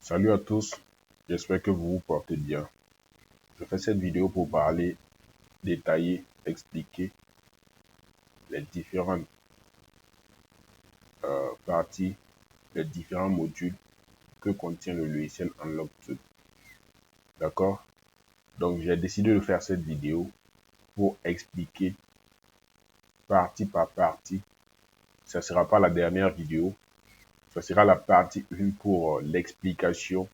Salut à tous, j'espère que vous vous portez bien. Je fais cette vidéo pour parler, détailler, expliquer les différentes parties, les différents modules que contient le logiciel Unlock Tool. D'accord? Donc j'ai décidé de faire cette vidéo pour expliquer partie par partie. Ce ne sera pas la dernière vidéo, ce sera la partie 1 pour l'explication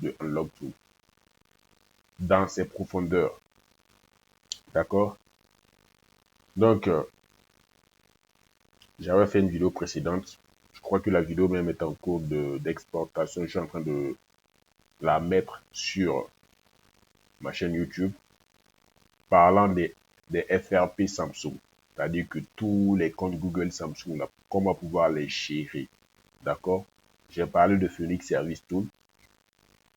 de Unlock Tool dans ses profondeurs. D'accord? Donc, j'avais fait une vidéo précédente. Je crois que la vidéo même est en cours d'exportation. Je suis en train de la mettre sur ma chaîne YouTube parlant des FRP Samsung. C'est-à-dire que tous les comptes Google Samsung, là, comment pouvoir les gérer. D'accord? J'ai parlé de Phoenix Service Tool.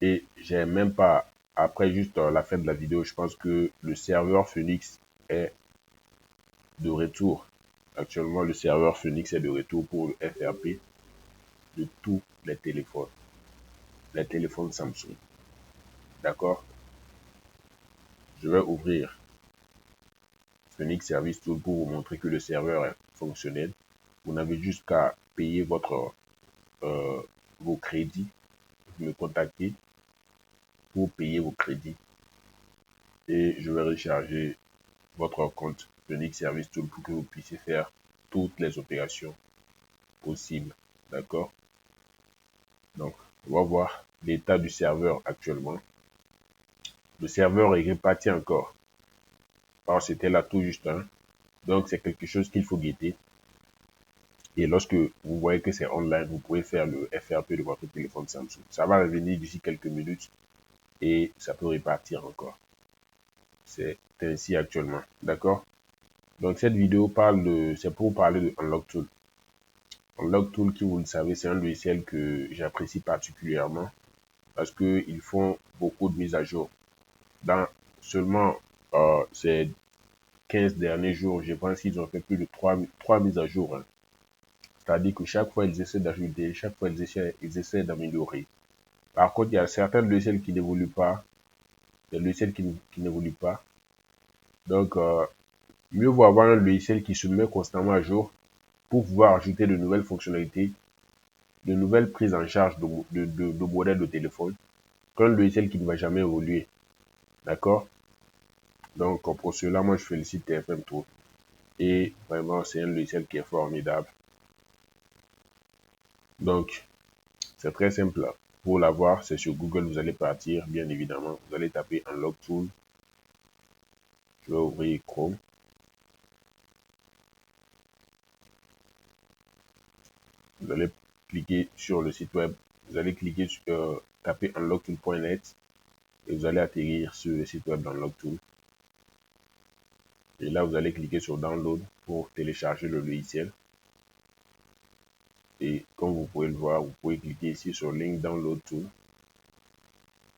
Et j'ai même pas, après juste la fin de la vidéo, je pense que le serveur Phoenix est de retour. Actuellement, le serveur Phoenix est de retour pour le FRP de tous les téléphones Samsung. D'accord? Je vais ouvrir Phoenix Service Tool pour vous montrer que le serveur est fonctionnel. Vous n'avez juste qu'à payer vos crédits, me contacter pour payer vos crédits et je vais recharger votre compte Phoenix Service Tool pour que vous puissiez faire toutes les opérations possibles. D'accord? Donc, on va voir l'état du serveur actuellement. Le serveur est réparti encore. Alors, c'était là tout juste. Donc, c'est quelque chose qu'il faut guetter. Et lorsque vous voyez que c'est online, vous pouvez faire le FRP de votre téléphone Samsung. Ça va revenir d'ici quelques minutes et ça peut repartir encore. C'est ainsi actuellement. D'accord? Donc, cette vidéo c'est pour parler de Unlock Tool. Unlock Tool, qui vous le savez, c'est un logiciel que j'apprécie particulièrement parce qu'ils font beaucoup de mises à jour. Dans seulement ces 15 derniers jours, je pense qu'ils ont fait plus de 3 mises à jour. C'est-à-dire que chaque fois, ils essaient d'ajouter, chaque fois, ils essaient d'améliorer. Par contre, il y a certains logiciels qui n'évoluent pas, des logiciels qui n'évoluent pas. Donc, mieux vaut avoir un logiciel qui se met constamment à jour pour pouvoir ajouter de nouvelles fonctionnalités, de nouvelles prises en charge de modèles de téléphone, qu'un logiciel qui ne va jamais évoluer. D'accord? Donc, pour cela, moi, je félicite TFM Tool. Et vraiment, c'est un logiciel qui est formidable. Donc, c'est très simple. Pour l'avoir, c'est sur Google, vous allez partir, bien évidemment. Vous allez taper Unlock Tool. Je vais ouvrir Chrome. Vous allez cliquer sur le site web. Vous allez cliquer sur taper unlocktool.net et vous allez atterrir sur le site web d'Unlock Tool. Et là, vous allez cliquer sur Download pour télécharger le logiciel. Et comme vous pouvez le voir, vous pouvez cliquer ici sur Link Download Tool.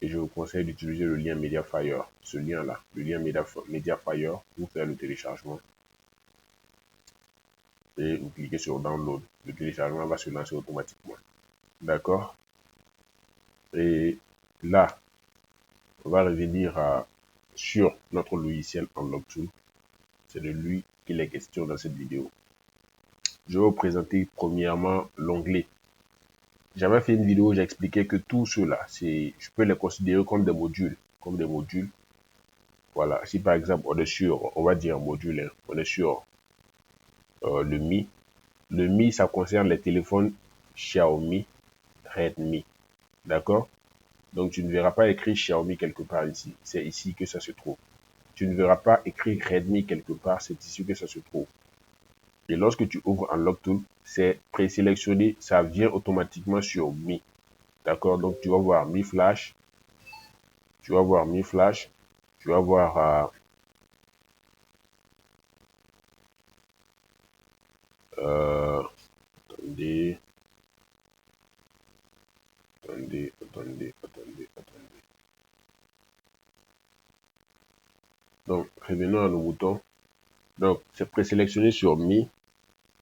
Et je vous conseille d'utiliser le lien Mediafire, ce lien-là, le lien Mediafire pour faire le téléchargement. Et vous cliquez sur Download. Le téléchargement va se lancer automatiquement. D'accord? Et là, on va revenir sur notre logiciel Unlock Tool. C'est de lui qu'il est question dans cette vidéo. Je vais vous présenter premièrement l'onglet. J'avais fait une vidéo où j'expliquais que tout cela, je peux les considérer comme des modules. Voilà, si par exemple on est sur, on va dire module, on est sur le Mi. Le Mi, ça concerne les téléphones Xiaomi, Redmi. D'accord? Donc tu ne verras pas écrit Xiaomi quelque part ici. C'est ici que ça se trouve. Tu ne verras pas écrit Redmi quelque part. C'est ici que ça se trouve. Et lorsque tu ouvres Unlock Tool, c'est présélectionné. Ça vient automatiquement sur Mi. D'accord? Donc tu vas voir Mi Flash. Tu vas voir Mi Flash. Tu vas voir attendez, attendez. Donc, revenons à nos boutons. Donc, c'est présélectionné sur Mi.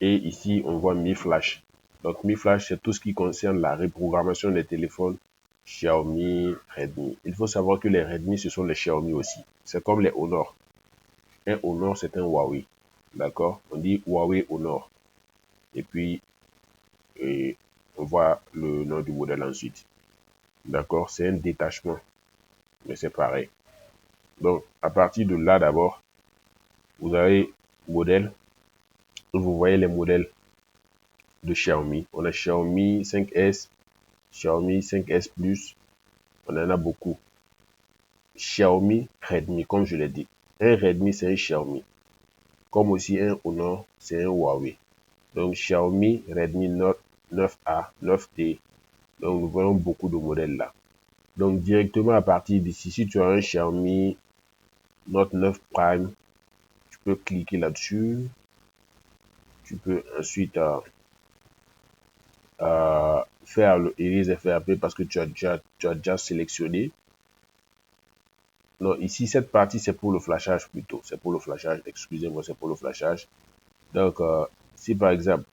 Et ici, on voit Mi Flash. Donc, Mi Flash, c'est tout ce qui concerne la reprogrammation des téléphones Xiaomi, Redmi. Il faut savoir que les Redmi, ce sont les Xiaomi aussi. C'est comme les Honor. Un Honor, c'est un Huawei. D'accord? On dit Huawei Honor. Et puis, on voit le nom du modèle ensuite. D'accord? C'est un détachement. Mais c'est pareil. Donc, à partir de là, d'abord, vous avez modèle. Vous voyez les modèles de Xiaomi. On a Xiaomi 5S, Xiaomi 5S Plus. On en a beaucoup. Xiaomi, Redmi, comme je l'ai dit. Un Redmi, c'est un Xiaomi. Comme aussi un Honor, c'est un Huawei. Donc, Xiaomi, Redmi Note 9A, 9T. Donc, nous voyons beaucoup de modèles là. Donc, directement à partir d'ici, si tu as un Xiaomi Note 9 Prime, tu peux cliquer là-dessus. Tu peux ensuite faire le Erase FRP parce que tu as déjà sélectionné. Non, ici, cette partie, c'est pour le flashage plutôt. C'est pour le flashage. Excusez-moi, c'est pour le flashage. Donc, si par exemple,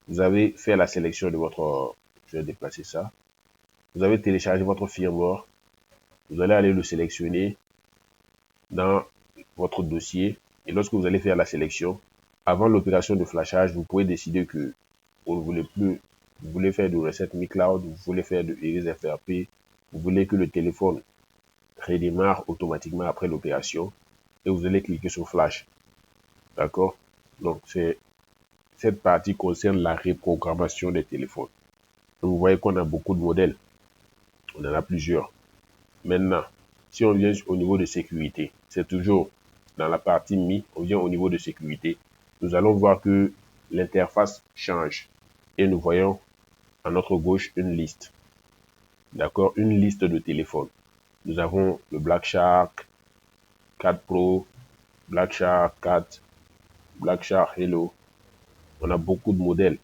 vous avez fait la sélection de votre... Je vais déplacer ça. Vous avez téléchargé votre firmware. Vous allez aller le sélectionner dans votre dossier. Et lorsque vous allez faire la sélection, avant l'opération de flashage, vous pouvez décider que vous ne voulez plus, vous voulez faire du reset Mi Cloud, vous voulez faire de Erase FRP, vous voulez que le téléphone redémarre automatiquement après l'opération et vous allez cliquer sur Flash. D'accord? Donc, cette partie concerne la reprogrammation des téléphones. Donc, vous voyez qu'on a beaucoup de modèles. On en a plusieurs. Maintenant, si on vient au niveau de sécurité, c'est toujours dans la partie Mi, on vient au niveau de sécurité. Nous allons voir que l'interface change et nous voyons à notre gauche une liste. D'accord? Une liste de téléphones. Nous avons le Black Shark 4 Pro, Black Shark 4, Black Shark Hello. On a beaucoup de modèles.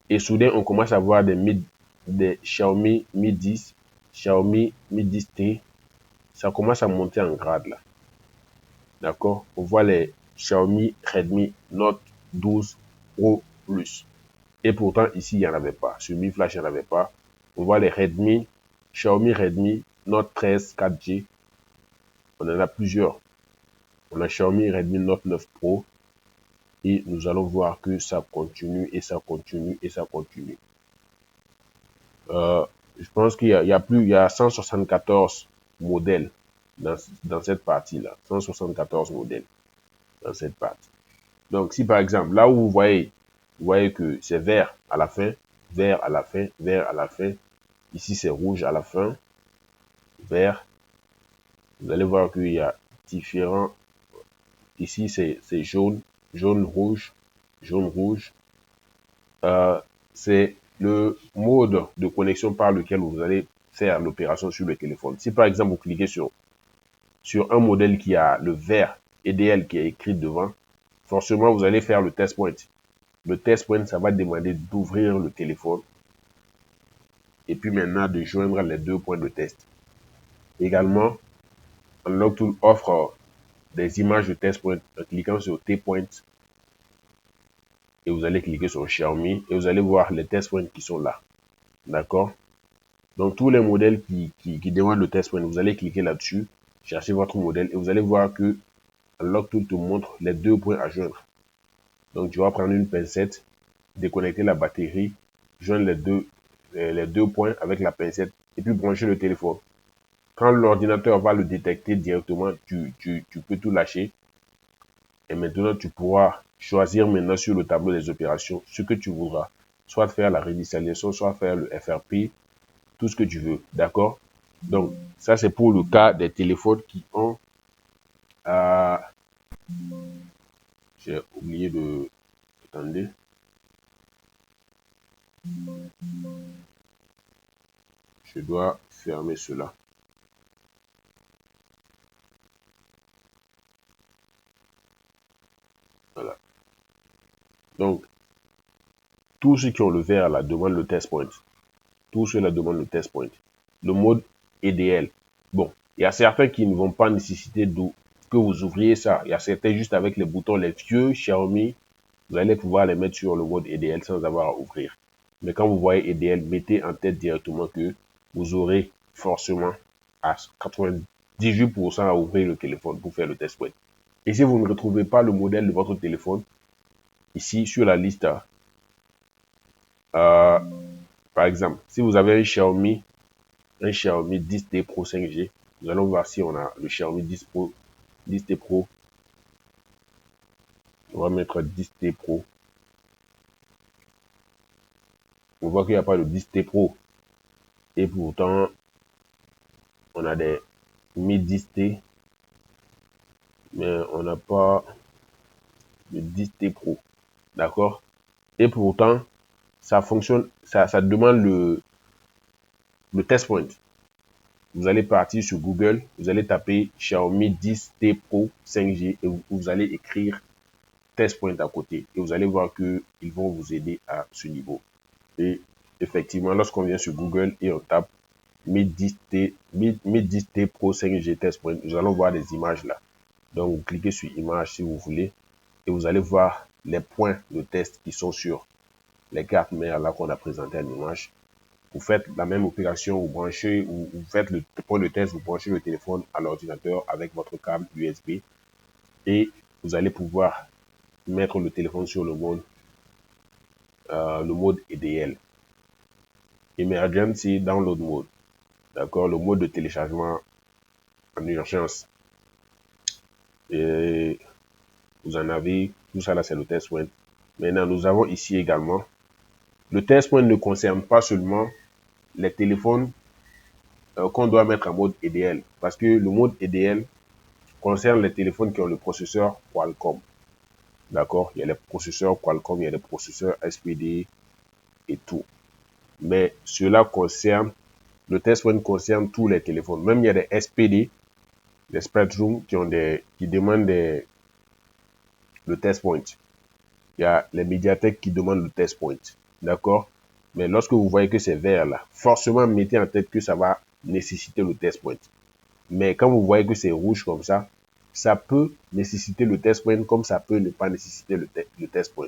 Et soudain, on commence à voir des Xiaomi Mi 10, Xiaomi Mi 10T. Ça commence à monter en grade là. D'accord? On voit les Xiaomi Redmi Note 12 Pro Plus. Et pourtant, ici, il n'y en avait pas. Sur Mi Flash, il n'y en avait pas. On voit les Redmi, Xiaomi Redmi Note 13 4G. On en a plusieurs. On a Xiaomi Redmi Note 9 Pro. Et nous allons voir que ça continue et ça continue et ça continue. Je pense qu'il y a 174 modèles dans cette partie-là. 174 modèles dans cette partie. Donc, si par exemple, là où vous voyez que c'est vert à la fin, vert à la fin, vert à la fin. Ici, c'est rouge à la fin, vert. Vous allez voir qu'il y a différents. Ici, c'est jaune, jaune, rouge, jaune, rouge. C'est le mode de connexion par lequel vous allez faire l'opération sur le téléphone. Si par exemple, vous cliquez sur un modèle qui a le vert EDL qui est écrit devant, forcément, vous allez faire le test point. Le test point, ça va demander d'ouvrir le téléphone et puis maintenant de joindre les deux points de test. Également, Unlocktool offre des images de test point en cliquant sur T-Point et vous allez cliquer sur Xiaomi et vous allez voir les test points qui sont là. D'accord? Donc, tous les modèles qui demandent le test point, vous allez cliquer là-dessus, chercher votre modèle et vous allez voir que Unlocktool te montre les deux points à joindre. Donc, tu vas prendre une pincette, déconnecter la batterie, joindre les deux points avec la pincette et puis brancher le téléphone. Quand l'ordinateur va le détecter directement, tu peux tout lâcher. Et maintenant, tu pourras choisir maintenant sur le tableau des opérations ce que tu voudras. Soit faire la réinitialisation, soit faire le FRP, tout ce que tu veux. D'accord? Donc, ça, c'est pour le cas des téléphones qui ont... j'ai oublié de... Attendez. Je dois fermer cela. Voilà. Donc, tous ceux qui ont le vert là demandent le test point. Tous ceux-là demandent le test point. Le mode EDL. Bon, il y a certains qui ne vont pas nécessiter que vous ouvriez ça. Il y a certains juste avec les boutons, les vieux Xiaomi vous allez pouvoir les mettre sur le mode EDL sans avoir à ouvrir. Mais quand vous voyez EDL, mettez en tête directement que vous aurez forcément à 98% à ouvrir le téléphone pour faire le test web. Et si vous ne retrouvez pas le modèle de votre téléphone, ici sur la liste, par exemple, si vous avez un Xiaomi 10T Pro 5G, nous allons voir si on a le Xiaomi 10T Pro. On va mettre 10T Pro. On voit qu'il n'y a pas de 10T Pro. Et pourtant, on a des Mi 10T, mais on n'a pas le 10T Pro. D'accord? Et pourtant, ça fonctionne, ça demande le test point. Vous allez partir sur Google, vous allez taper Xiaomi 10T Pro 5G et vous allez écrire test point à côté. Et vous allez voir qu'ils vont vous aider à ce niveau. Et effectivement, lorsqu'on vient sur Google et on tape Mi 10T Pro 5G test point, nous allons voir des images là. Donc, vous cliquez sur image si vous voulez et vous allez voir les points de test qui sont sur les cartes mères là qu'on a présenté en image. Vous faites la même opération, vous branchez, ou vous faites le point de test, vous branchez le téléphone à l'ordinateur avec votre câble USB et vous allez pouvoir mettre le téléphone sur le mode EDL. Emergency Download Mode. D'accord, le mode de téléchargement en urgence. Et vous en avez, tout ça là c'est le test point. Maintenant, nous avons ici également, le test point ne concerne pas seulement les téléphones qu'on doit mettre en mode EDL. Parce que le mode EDL concerne les téléphones qui ont le processeur Qualcomm. D'accord? Il y a les processeurs Qualcomm, il y a les processeurs SPD et tout. Mais cela concerne, le test point concerne tous les téléphones. Même il y a des SPD, les Spectrum qui demandent le test point. Il y a les Mediatek qui demandent le test point. D'accord? Mais lorsque vous voyez que c'est vert là, forcément mettez en tête que ça va nécessiter le test point. Mais quand vous voyez que c'est rouge comme ça peut nécessiter le test point comme ça peut ne pas nécessiter le test point.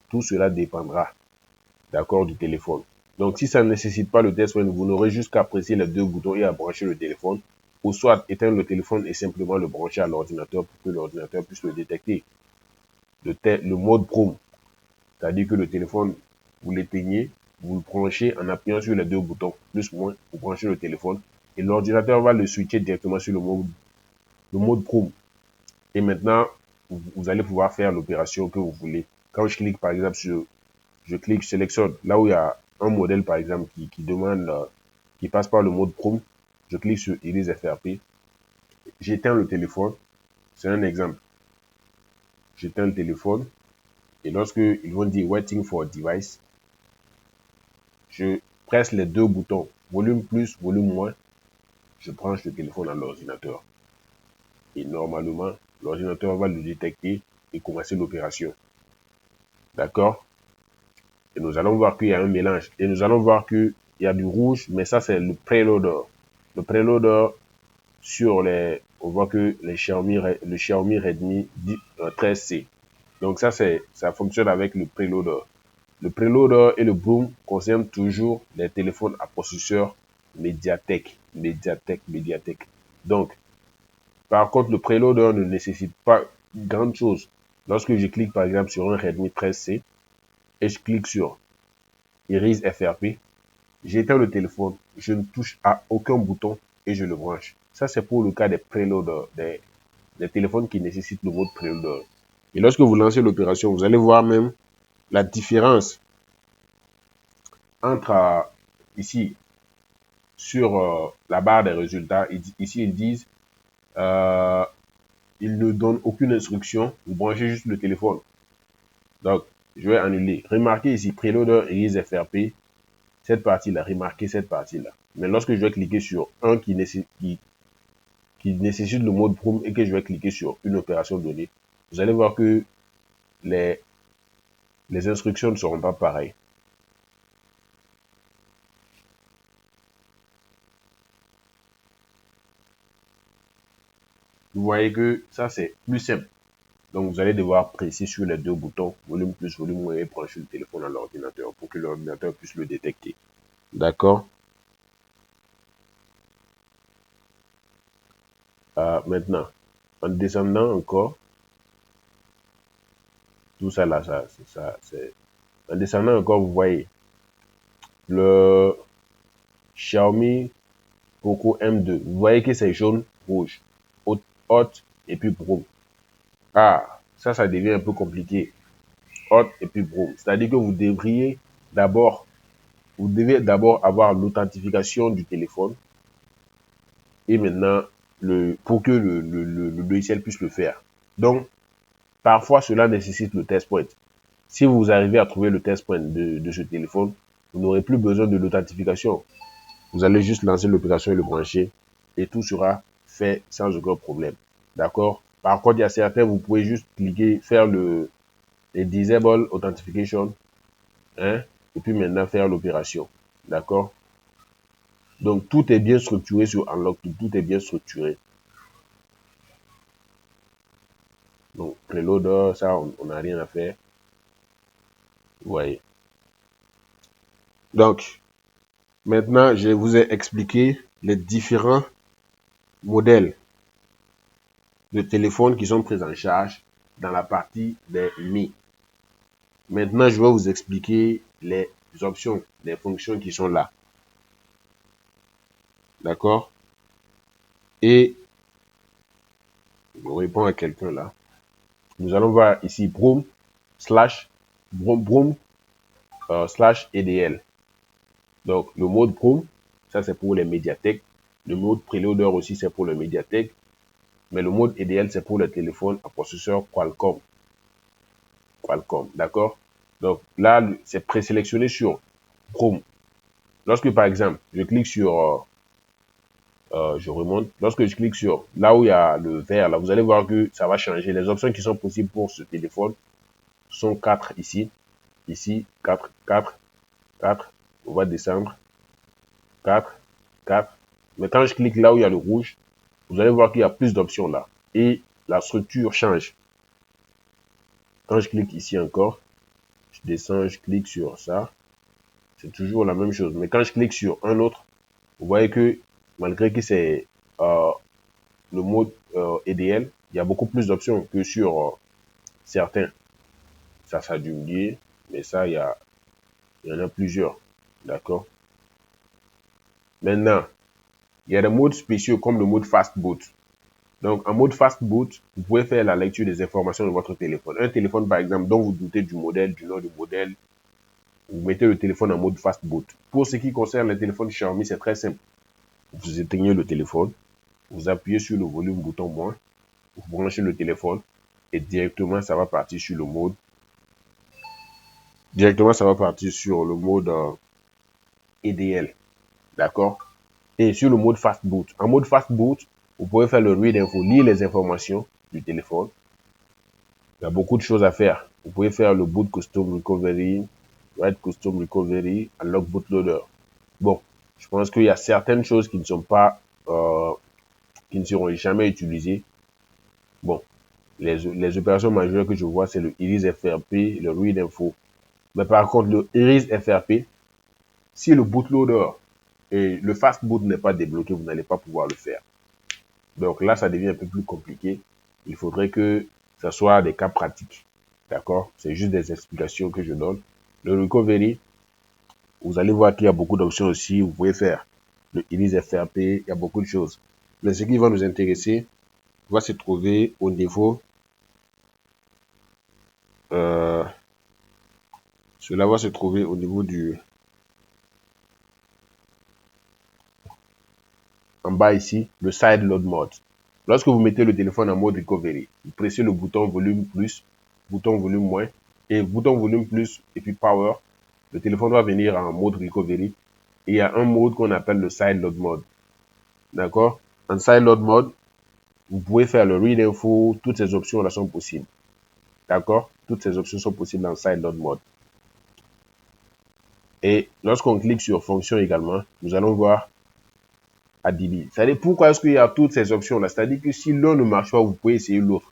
Tout cela dépendra, d'accord, du téléphone. Donc, si ça ne nécessite pas le test point, vous n'aurez juste qu'à presser les deux boutons et à brancher le téléphone, ou soit éteindre le téléphone et simplement le brancher à l'ordinateur pour que l'ordinateur puisse le détecter. Le mode Chrome, c'est-à-dire que le téléphone, vous l'éteignez, vous le branchez en appuyant sur les deux boutons, plus ou moins, vous branchez le téléphone, et l'ordinateur va le switcher directement sur le mode Chrome. Et maintenant, vous allez pouvoir faire l'opération que vous voulez. Quand je clique par exemple je clique, sélectionne là où il y a un modèle par exemple qui demande, qui passe par le mode Chrome, je clique sur Erase FRP, j'éteins le téléphone, c'est un exemple. J'éteins le téléphone et lorsque ils vont dire Waiting for device, je presse les deux boutons, volume plus, volume moins, je branche le téléphone à l'ordinateur. Et normalement, l'ordinateur va le détecter et commencer l'opération. D'accord? Et nous allons voir qu'il y a un mélange. Et nous allons voir qu'il y a du rouge, mais ça, c'est le preloader. Le preloader, on voit que le Xiaomi Redmi 13C. Donc ça fonctionne avec le preloader. Le preloader et le boom concernent toujours les téléphones à processeur Mediatek. Donc, par contre, le preloader ne nécessite pas grande chose. Lorsque je clique par exemple sur un Redmi 13C et je clique sur Erase FRP, j'éteins le téléphone, je ne touche à aucun bouton et je le branche. Ça, c'est pour le cas des preloaders, des téléphones qui nécessitent le mode preloader. Et lorsque vous lancez l'opération, vous allez voir même la différence entre ici, sur la barre des résultats. Ici, ils disent, ils ne donnent aucune instruction, vous branchez juste le téléphone. Donc, je vais annuler. Remarquez ici, preloader Erase FRP, cette partie-là, remarquez cette partie-là. Mais lorsque je vais cliquer sur un qui nécessite le mode Chrome et que je vais cliquer sur une opération donnée, vous allez voir que les instructions ne seront pas pareilles. Vous voyez que ça, c'est plus simple. Donc, vous allez devoir presser sur les deux boutons, volume plus, volume moins, et brancher le téléphone à l'ordinateur pour que l'ordinateur puisse le détecter. D'accord? Maintenant, en descendant encore, tout ça là, c'est... En descendant encore, vous voyez le Xiaomi Poco M2. Vous voyez que c'est jaune, rouge, hot et puis brun. Ah, ça devient un peu compliqué. Hot et puis brun. C'est-à-dire que vous devez d'abord avoir l'authentification du téléphone et maintenant, pour que le logiciel puisse le faire. Donc, parfois, cela nécessite le test point. Si vous arrivez à trouver le test point de ce téléphone, vous n'aurez plus besoin de l'authentification. Vous allez juste lancer l'opération et le brancher et tout sera fait sans aucun problème. D'accord? Par contre, il y a certains, vous pouvez juste cliquer, faire le Disable Authentification, hein, et puis maintenant faire l'opération. D'accord? Donc, tout est bien structuré sur Unlock, tout est bien structuré. Donc, Preloader, ça, on n'a rien à faire. Vous voyez. Donc, maintenant, je vous ai expliqué les différents modèles de téléphones qui sont pris en charge dans la partie des Mi. Maintenant, je vais vous expliquer les options, les fonctions qui sont là. D'accord? Et je réponds à quelqu'un là. Nous allons voir ici Broom slash EDL. Donc, le mode Broom, ça c'est pour les médiathèques. Le mode Preloader aussi, c'est pour le médiathèque. Mais le mode EDL, c'est pour le téléphone à processeur Qualcomm. D'accord? Donc, là, c'est présélectionné sur Chrome. Lorsque, par exemple, je clique sur... je remonte. Lorsque je clique sur là où il y a le vert, là, vous allez voir que ça va changer. Les options qui sont possibles pour ce téléphone sont 4 ici. Ici, 4, 4, 4. On va descendre. 4, 4. Mais quand je clique là où il y a le rouge, vous allez voir qu'il y a plus d'options là. Et la structure change. Quand je clique ici encore, je descends, je clique sur ça. C'est toujours la même chose. Mais quand je clique sur un autre, vous voyez que malgré que c'est le mode EDL, il y a beaucoup plus d'options que sur certains. Ça a dû me dire, mais ça, il y en a plusieurs. D'accord? Maintenant, il y a des modes spéciaux comme le mode Fast Boot. Donc, en mode Fast Boot, vous pouvez faire la lecture des informations de votre téléphone. Un téléphone, par exemple, dont vous doutez du modèle, du nom du modèle, vous mettez le téléphone en mode Fast Boot. Pour ce qui concerne les téléphones Xiaomi, c'est très simple. Vous éteignez le téléphone, vous appuyez sur le volume bouton moins, vous branchez le téléphone et directement ça va partir sur le mode. Directement ça va partir sur le mode EDL. D'accord? Et sur le mode Fast Boot. En mode Fast Boot, vous pouvez faire le read info, lire les informations du téléphone. Il y a beaucoup de choses à faire. Vous pouvez faire le boot custom recovery, write custom recovery, unlock bootloader. Bon, je pense qu'il y a certaines choses qui ne sont pas, qui ne seront jamais utilisées. Bon, les opérations majeures que je vois, c'est le Iris FRP, le read info. Mais par contre, le Iris FRP, si le bootloader et le fast boot n'est pas débloqué, vous n'allez pas pouvoir le faire. Donc là, ça devient un peu plus compliqué. Il faudrait que ça soit des cas pratiques. D'accord? C'est juste des explications que je donne. Le recovery, vous allez voir qu'il y a beaucoup d'options aussi. Vous pouvez faire le Iris FRP, il y a beaucoup de choses. Mais ce qui va nous intéresser va se trouver au niveau... cela va se trouver au niveau du... En bas ici, le side load mode. Lorsque vous mettez le téléphone en mode recovery, vous pressez le bouton volume plus, bouton volume moins, et bouton volume plus, et puis power. Le téléphone va venir en mode recovery. Et il y a un mode qu'on appelle le side load mode. D'accord? En side load mode, vous pouvez faire le read info. Toutes ces options là sont possibles. D'accord? Toutes ces options sont possibles en side load mode. Et lorsqu'on clique sur fonction également, nous allons voir ADB. C'est-à-dire pourquoi est-ce qu'il y a toutes ces options là? C'est-à-dire que si l'un ne marche pas, vous pouvez essayer l'autre.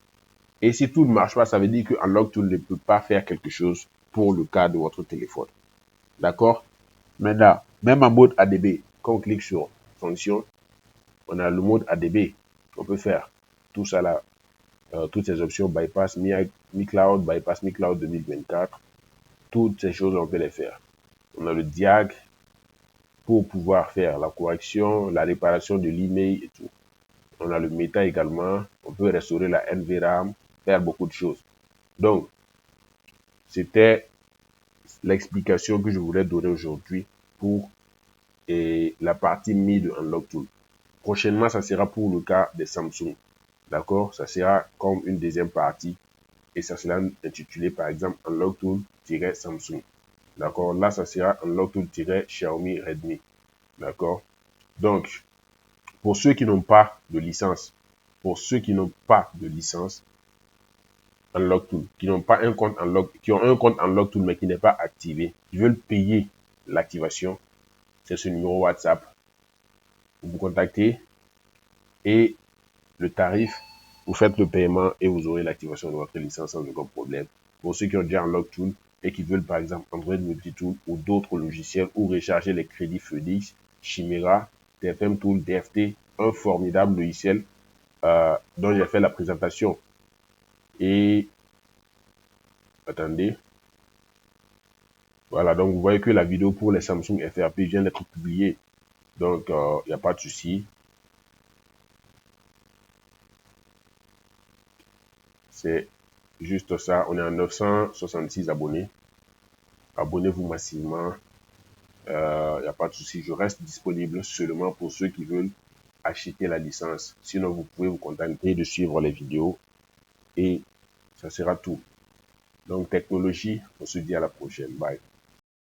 Et si tout ne marche pas, ça veut dire que Unlock Tool ne peut pas faire quelque chose pour le cas de votre téléphone. D'accord? Maintenant, même en mode ADB, quand on clique sur fonction, on a le mode ADB. On peut faire tout ça là, toutes ces options, bypass Mi Cloud, bypass Mi Cloud 2024. Toutes ces choses, on peut les faire. On a le diag pour pouvoir faire la correction, la réparation de l'email et tout. On a le méta également. On peut restaurer la NVRAM, faire beaucoup de choses. Donc, c'était l'explication que je voulais donner aujourd'hui pour la partie Mi de Unlock Tool. Prochainement, ça sera pour le cas des Samsung. D'accord? Ça sera comme une deuxième partie et ça sera intitulé par exemple Unlock Tool-Samsung. D'accord? Là, ça sera Unlock Tool-Xiaomi Redmi. D'accord? Donc, pour ceux qui n'ont pas de licence, Unlock Tool, qui n'ont pas un compte Unlock, qui ont un compte Unlock Tool mais qui n'est pas activé, qui veulent payer l'activation, c'est ce numéro WhatsApp. Vous vous contactez et le tarif, vous faites le paiement et vous aurez l'activation de votre licence sans aucun problème. Pour ceux qui ont déjà Unlock Tool et qui veulent par exemple Android Multitool ou d'autres logiciels ou recharger les crédits Phoenix, Chimera, TFM Tool, DFT, un formidable logiciel dont j'ai fait la présentation. Et attendez. Voilà, donc vous voyez que la vidéo pour les Samsung FRP vient d'être publiée. Donc, il n'y a pas de souci. C'est juste ça. On est à 966 abonnés. Abonnez-vous massivement. Il n'y a pas de souci. Je reste disponible seulement pour ceux qui veulent acheter la licence. Sinon, vous pouvez vous contenter de suivre les vidéos. Et ça sera tout. Donc, technologie, on se dit à la prochaine. Bye.